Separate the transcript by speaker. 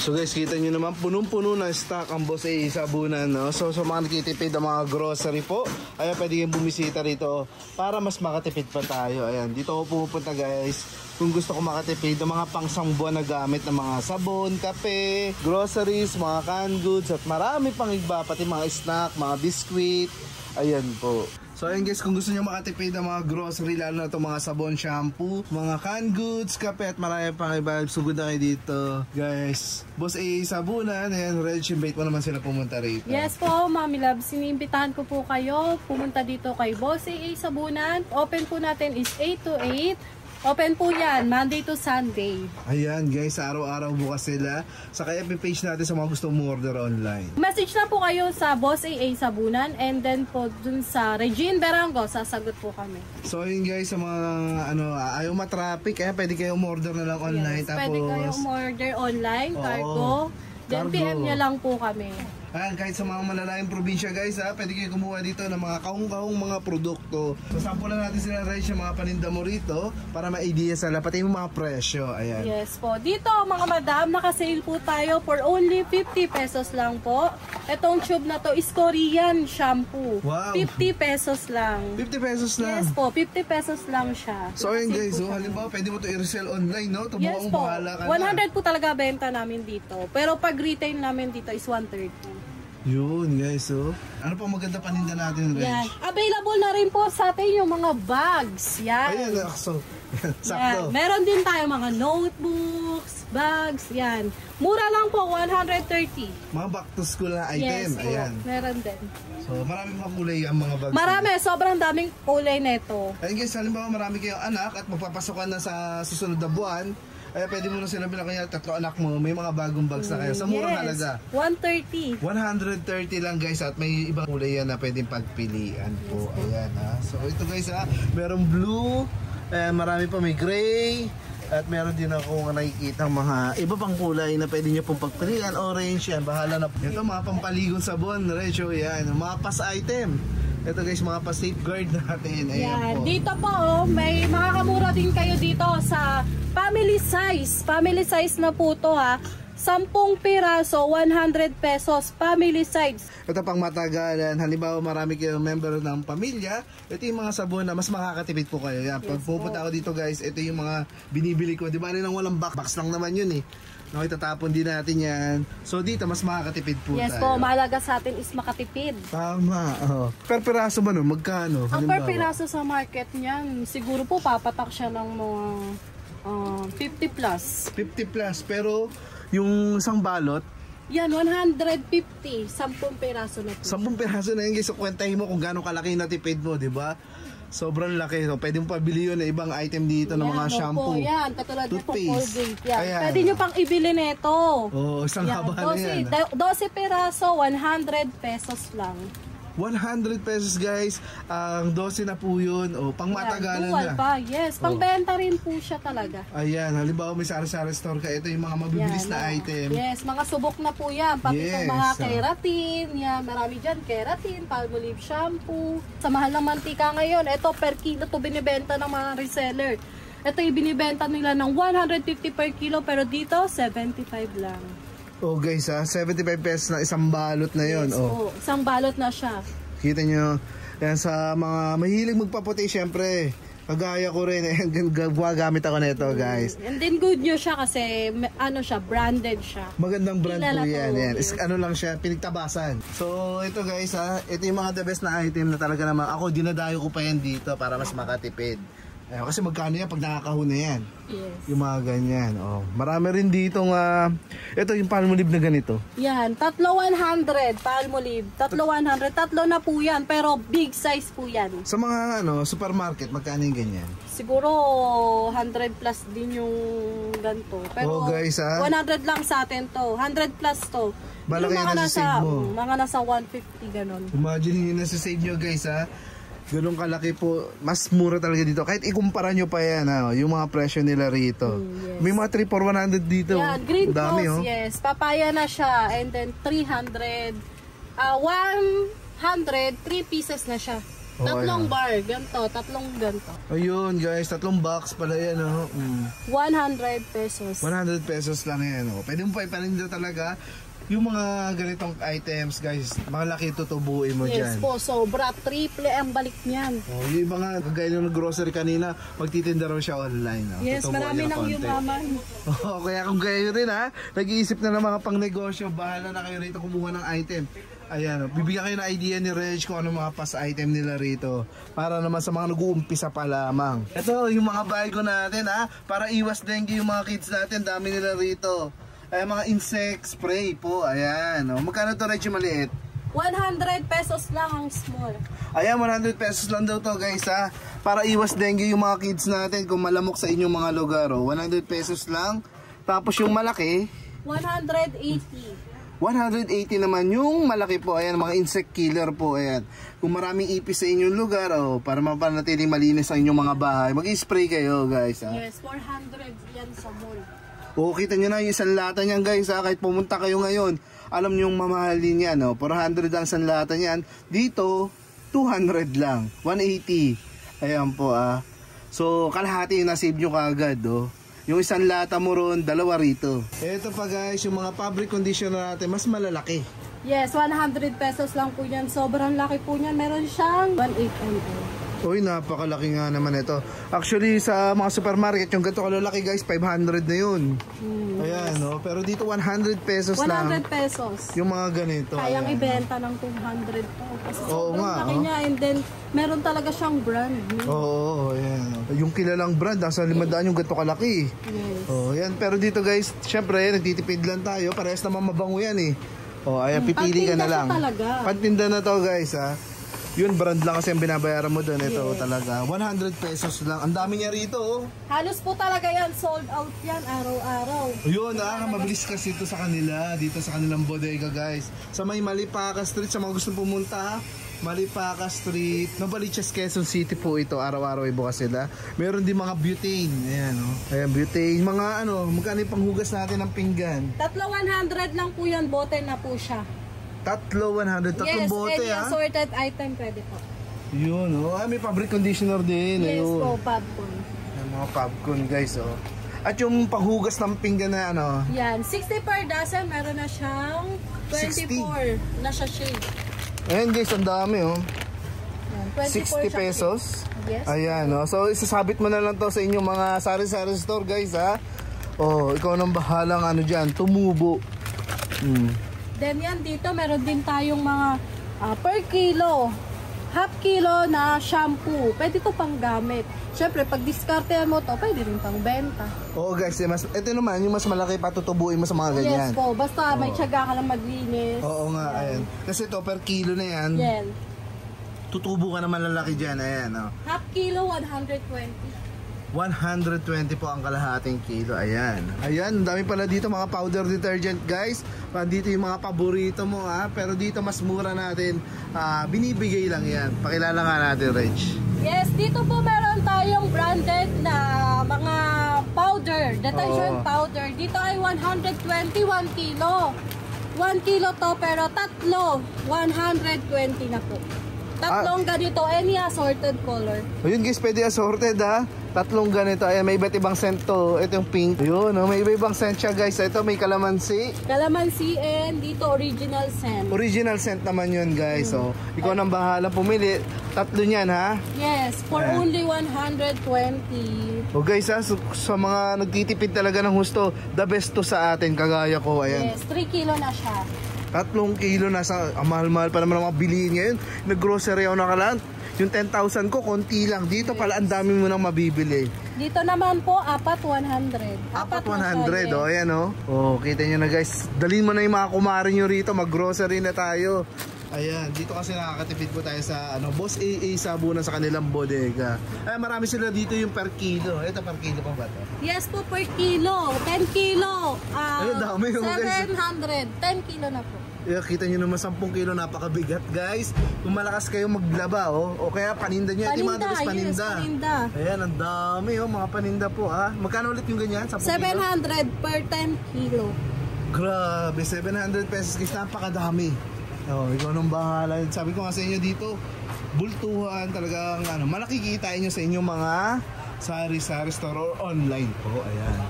Speaker 1: So guys, kita nyo naman, punong-puno na stock ang Boss A Sabunan, no? So mga nakitipid ang mga grocery po, ayan, pwede kayong bumisita rito para mas makatipid pa tayo. Ayan, dito ako pumupunta guys kung gusto ko makatipid ng mga pangsangbuan na gamit ng mga sabon, kape, groceries, mga canned goods, at marami pang iba, pati mga snack, mga biscuit. Ayan po. So ayun guys, kung gusto nyo makatipid ng mga grocery, lalo na itong mga sabon, shampoo, mga canned goods, kape, at marami pang iba, sugod na kayo dito guys. Boss A Sabunan, ayan, Red Shimbait mo naman sila pumunta rito.
Speaker 2: Yes po, Mami Love, siniimbitahan ko po kayo pumunta dito kay Boss A Sabunan. Open po natin is 8 to 8. Open po yan, Monday to Sunday.
Speaker 1: Ayan guys, araw-araw bukas sila. Sa kaya page natin sa mga gusto mong order online.
Speaker 2: Message na po kayo sa Boss A Sabunan, and then po dun sa Regine Berango, sasagot po kami.
Speaker 1: So yun guys, sa mga ayaw matraffic, kaya pwede kayo umorder na lang online.
Speaker 2: Yes,
Speaker 1: tapos
Speaker 2: pwede kayo umorder online, cargo. Then
Speaker 1: cargo.
Speaker 2: PM nyo lang po kami.
Speaker 1: Ayan, kahit sa mga malalayang probinsya guys ha, pwede kayo kumuha dito ng mga kahong-kahong mga produkto. So sample natin sila rin yung mga paninda mo rito para ma-idea sila, pati yung mga presyo. Ayan.
Speaker 2: Yes po. Dito mga madam, naka-sale po tayo for only 50 pesos lang po. Itong tube na to is Korean shampoo.
Speaker 1: Wow.
Speaker 2: 50 pesos lang.
Speaker 1: 50 pesos lang?
Speaker 2: Yes po, 50 pesos lang siya.
Speaker 1: So ayun guys, so, halimbawa pwede mo to i-resell online, no?
Speaker 2: Yes po, 100 po talaga benta namin dito. Pero pag retail namin dito is 130.
Speaker 1: Yun guys, so ano pa maganda paninda natin, Reg?
Speaker 2: Yan. Available na rin po sa atin yung mga bags. Yan.
Speaker 1: Ayan, so sakto.
Speaker 2: Yan. Meron din tayo mga notebooks, bags, yan. Mura lang po, 130.
Speaker 1: Mga back to school na item,
Speaker 2: yes,
Speaker 1: ayan.
Speaker 2: Meron din.
Speaker 1: So marami pang kulay ang mga bags.
Speaker 2: Marami, sobrang daming kulay nito.
Speaker 1: Ayun guys, halimbawa marami kayong anak at magpapasokan na sa susunod na buwan, ay pwede mo na sila bilang kanya 3 anak mo, may mga bagong bags na kayo. Sa murang halaga.
Speaker 2: 130.
Speaker 1: 130 lang guys, at may ibang kulay yan na pwedeng pagpilian po. Ayan ha. So ito guys ha, merong blue, marami pa may gray, at meron din ako nakikita mga iba pang kulay na pwede nyo pong pagpilian. Orange yan, bahala na. Ito mga pampaligong sabon, Recho, yan. Mga pass item. Ito guys, mga pa-safeguard natin. Ayan
Speaker 2: yan.
Speaker 1: po.
Speaker 2: Dito po, may makakamura din kayo dito sa family size. Family size na po to ha. 10 piraso, 100 pesos, family size.
Speaker 1: Ito pang matagalan, halimbawa marami kayong member ng pamilya, ito yung mga sabon na mas makakatipid po kayo. Yan, pag pupunta ako dito guys, ito yung mga binibili ko. Di ba rin ang walang box lang naman yun eh. No, itatapon din natin yan. So dito, mas makakatipid po
Speaker 2: yes
Speaker 1: tayo.
Speaker 2: po, mahalaga sa atin is makatipid.
Speaker 1: Tama. Oh. Per piraso ba no? Magkano?
Speaker 2: Ang per piraso sa market niyan, siguro po papatak siya ng mga 50 plus.
Speaker 1: 50 plus, pero yung isang balot,
Speaker 2: yan, 150. 10 piraso na po.
Speaker 1: 10 piraso na yun guys. So kwentahin mo kung gano'ng kalaki na tipid mo, di ba? Sobrang laki. So, pwede mo pabili yun na ibang item dito ng mga shampoo.
Speaker 2: Yan, katulad nito Colgate. Yan.
Speaker 1: Ayan.
Speaker 2: Pwede nyo pang ibili nito.
Speaker 1: Oo, isang haba na yan.
Speaker 2: 12 piraso, 100 pesos lang.
Speaker 1: 100 pesos guys. Ang 12 na po yun. O, pang matagalan na.
Speaker 2: Pa. Yes, pang benta rin po siya talaga.
Speaker 1: Ayan, halimbawa may sari-sari store ka. Ito yung mga mabibilis na item.
Speaker 2: Yes, mga subok na po yan. Pati yes, mga keratin. Yan, marami dyan. Keratin, Palmolive shampoo. Sa mahal ng mantika ngayon, ito per kilo to binibenta ng mga reseller. Ito yung binibenta nila ng 150 per kilo, pero dito 75 lang.
Speaker 1: Oh guys ha, 75 pesos na isang balot na yon.
Speaker 2: Yes, oh, isang balot na siya.
Speaker 1: Kita nyo, yan sa mga mahilig magpaputi, syempre, kagaya ko rin, gagamit ako nito guys.
Speaker 2: And then good nyo siya kasi, ano siya, branded siya.
Speaker 1: Magandang brand po yan.
Speaker 2: Yes.
Speaker 1: Ano lang siya, pinigtabasan. So ito guys ha, ito yung mga the best na item na talaga naman. Ako dinadayo ko pa yan dito para mas makatipid. Kasi magkano yan pag nakakahuna yan?
Speaker 2: Yes.
Speaker 1: Yung mga ganyan. Oh, marami rin dito ito yung Palmolive na ganito.
Speaker 2: Yan, 3,100 Palmolive. 3,100. Tatlo na po yan, pero big size po yan.
Speaker 1: Sa mga supermarket, magkano yung ganyan?
Speaker 2: Siguro 100 plus din yung ganito. Pero
Speaker 1: guys,
Speaker 2: 100 lang sa atin to. 100 plus to.
Speaker 1: Malaki yung nasa-save mo.
Speaker 2: Mga nasa 150 ganon.
Speaker 1: Imagine yung nasa-save nyo guys ha. Ganun kalaki po, mas mura talaga dito. Kahit ikumpara nyo pa yan, yung mga presyo nila rito.
Speaker 2: Yes.
Speaker 1: May mga 3 for 100 dito.
Speaker 2: Yan, green
Speaker 1: dami,
Speaker 2: rose, yes. Papaya na siya. And then 300. 100, 3 pieces na siya. Tatlong bar, ganito, tatlong ganito.
Speaker 1: Ayun guys, 3 box pala yan, oh.
Speaker 2: 100 pesos.
Speaker 1: 100 pesos lang yan, oh. Pwede mo pa ipaninda talaga yung mga ganitong items, guys. Malaki tutubuin mo
Speaker 2: Yes
Speaker 1: dyan.
Speaker 2: po, sobra. Triple ang balik niyan.
Speaker 1: Oh, yung mga kagaya ng grocery kanina, magtitinda raw siya online. Oh.
Speaker 2: Yes,
Speaker 1: tutubuin
Speaker 2: marami
Speaker 1: niya
Speaker 2: nang
Speaker 1: konti.
Speaker 2: yumaman.
Speaker 1: Oh, kaya kung kayo rin ha, nag-iisip na ng mga pang-negosyo, bahala na kayo rito kumuha ng item. Ayan, bibigyan kayo ng idea ni Reg kung ano mga pas item nila rito. Para naman sa mga nag-uumpisa pa lamang. Ito, yung mga bago natin ha, para iwas dengue yung mga kids natin, dami nila rito. Ay, mga insect spray po, ayan. Oh. Magkano to, Reg, yung maliit?
Speaker 2: 100 pesos lang ang small.
Speaker 1: Ayan, 100 pesos lang daw to, guys ha. Para iwas dengue yung mga kids natin kung malamok sa inyong mga lugar. Oh. 100 pesos lang. Tapos yung malaki,
Speaker 2: 180.
Speaker 1: 180 naman yung malaki po. Ayan, mga insect killer po. Ayan. Kung maraming ipis sa inyong lugar, oh, para mapanatiling malinis ang inyong mga bahay, mag-spray kayo, guys. Ha?
Speaker 2: Yes, 400 yan sa mall.
Speaker 1: O, kita nyo na yung isang lata niyan, guys. Ha? Kahit pumunta kayo ngayon, alam nyo yung mamahalin yan. Oh. 400 ang isang lata niyan. Dito, 200 lang. 180. Ayan po. So, kalahati yung nasave nyo kaagad. Oh. Yung isang lata mo ron, 2 rito. Ito pa guys, yung mga fabric conditioner natin, mas malalaki.
Speaker 2: Yes, 100 pesos lang po yan. Sobrang laki po yan. Meron siyang 1.8 ml.
Speaker 1: Uy, napakalaki nga naman ito. Actually, sa mga supermarket, yung ganito kalalaki guys, 500 na yun. Ayan, no? Pero dito 100 pesos
Speaker 2: 100
Speaker 1: lang.
Speaker 2: pesos.
Speaker 1: Yung mga ganito.
Speaker 2: Kayang
Speaker 1: ayan.
Speaker 2: ibenta ng 200 po. Kasi
Speaker 1: Oo
Speaker 2: sobrang
Speaker 1: nga,
Speaker 2: laki
Speaker 1: oh.
Speaker 2: niya. And then, meron talaga siyang brand.
Speaker 1: Oo, ayan. Yung kilalang brand, nasa 500 yung ganito kalaki.
Speaker 2: Yes.
Speaker 1: Oh, yan. Pero dito guys, syempre, nagtitipid lang tayo. Parehas naman mabango yan eh. Oh, ayan, pipili ka na lang.
Speaker 2: Talaga.
Speaker 1: Pantinda na to guys, ha. Yun, brand lang kasi ang binabayaran mo doon. Ito talaga, 100 pesos lang. Ang dami niya rito, oh.
Speaker 2: Halos po talaga yan. Sold out yan araw-araw.
Speaker 1: Yun, mabilis kasi ito sa kanila. Dito sa kanilang bodega, guys. Sa may Malipaka Street, sa mga gusto pumunta, Malipaka Street, Novaliches, Quezon City po ito. Araw-araw ay bukas sila. Meron din mga butane. Ayan, oh. Ayan, butane. Mga magkano yung panghugas natin ng pinggan?
Speaker 2: 100 lang po yan. Bote na po siya.
Speaker 1: 100,
Speaker 2: Yes,
Speaker 1: bote,
Speaker 2: any
Speaker 1: ha?
Speaker 2: assorted item pwede po.
Speaker 1: Yun, oh. May fabric conditioner din.
Speaker 2: Yes
Speaker 1: ayun.
Speaker 2: po, popcorn.
Speaker 1: Yung mga popcorn, guys, oh. At yung panghugas ng pinggan na
Speaker 2: Yan, 60 per dozen, meron na siyang 24 na siya shade.
Speaker 1: Ayan guys, ang dami, oh.
Speaker 2: Yan,
Speaker 1: 60
Speaker 2: 24 siya
Speaker 1: pesos.
Speaker 2: shade. Yes.
Speaker 1: Ayan, oh. So isasabit mo na lang to sa inyong mga sari-sari store, guys, ha. Oh, ikaw nang bahalang diyan, tumubo.
Speaker 2: Then yan dito, meron din tayong mga per kilo, half kilo na shampoo. Pwede to pang gamit. Syempre, pag discarte mo to, pwede rin pang benta.
Speaker 1: Oo guys, ito naman, yung mas malaki patutubuin mo sa mga ganyan.
Speaker 2: Yes po, basta may tiyaga ka lang maglinis.
Speaker 1: Oo nga, ayan. Kasi to per kilo na yan.
Speaker 2: Yan.
Speaker 1: Tutubo ka na malalaki dyan, ayan, oh.
Speaker 2: Half kilo, 120.
Speaker 1: 120 po ang kalahating kilo. Ayan. Ayan, ang dami pala dito mga powder detergent, guys. Dito yung mga paborito mo, ha. Pero dito mas mura natin. Binibigay lang yan. Pakilala nga natin, Reg.
Speaker 2: Yes, dito po meron tayong branded na mga powder, detergent powder. Dito ay 121 kilo. 1 kilo to, pero tatlo, 120 na po. Tatlong ganito, any assorted color.
Speaker 1: Ayun guys, pwede assorted, ha. Tatlong ganito. Ayan, may iba't ibang scent to. Ito yung pink. Ayun, may iba-ibang scent siya, guys. Ito may kalamansi.
Speaker 2: Kalamansi and dito original scent.
Speaker 1: Original scent naman yun, guys. So, ikaw nang bahala pumili. Tatlo niyan, ha.
Speaker 2: Yes, for only 120.
Speaker 1: O guys, ha, sa mga nagtitipid talaga ng husto, the best to sa atin, kagaya ko. Ayan.
Speaker 2: Yes, 3 kilo na siya.
Speaker 1: 3 kilo na sa mahal-mahal pa naman ang mga bilihin ngayon. Nag-grocery ako nakalaan. Yung 10,000 ko, konti lang. Dito pala, ang dami mo nang mabibili.
Speaker 2: Dito naman po, 4,100.
Speaker 1: 4,100, oh, ayan, oh. Oh, kita nyo na, guys. Dalhin mo na yung mga kumari nyo rito. Mag-grocery na tayo. Ayan, dito kasi nakakatipid po tayo sa Boss AA Sabunan sa kanilang bodega. Ay, marami sila dito yung per kilo. Ito, per kilo pa ba ito?
Speaker 2: Yes po, per kilo. 10 kilo.
Speaker 1: Ay, dami yung guys.
Speaker 2: 700. 10 kilo na po.
Speaker 1: Kita nyo naman 10 kilo, napakabigat, guys. Kung malakas kayo maglaba, oh. O kaya paninda nyo. Ito yung mga dabis paninda.
Speaker 2: Yes, paninda.
Speaker 1: Ayan, ang dami, oh, mga paninda po, ha. Magkano ulit yung ganyan? 10 kilo?
Speaker 2: 700 per 10 kilo.
Speaker 1: Grabe, 700 pesos, guys. Napakadami. Oh, ikaw nang bahala. Sabi ko nga sa inyo dito, bultuhan, talagang malaki kitain nyo sa inyong mga sari-sari store or online po. Ayan.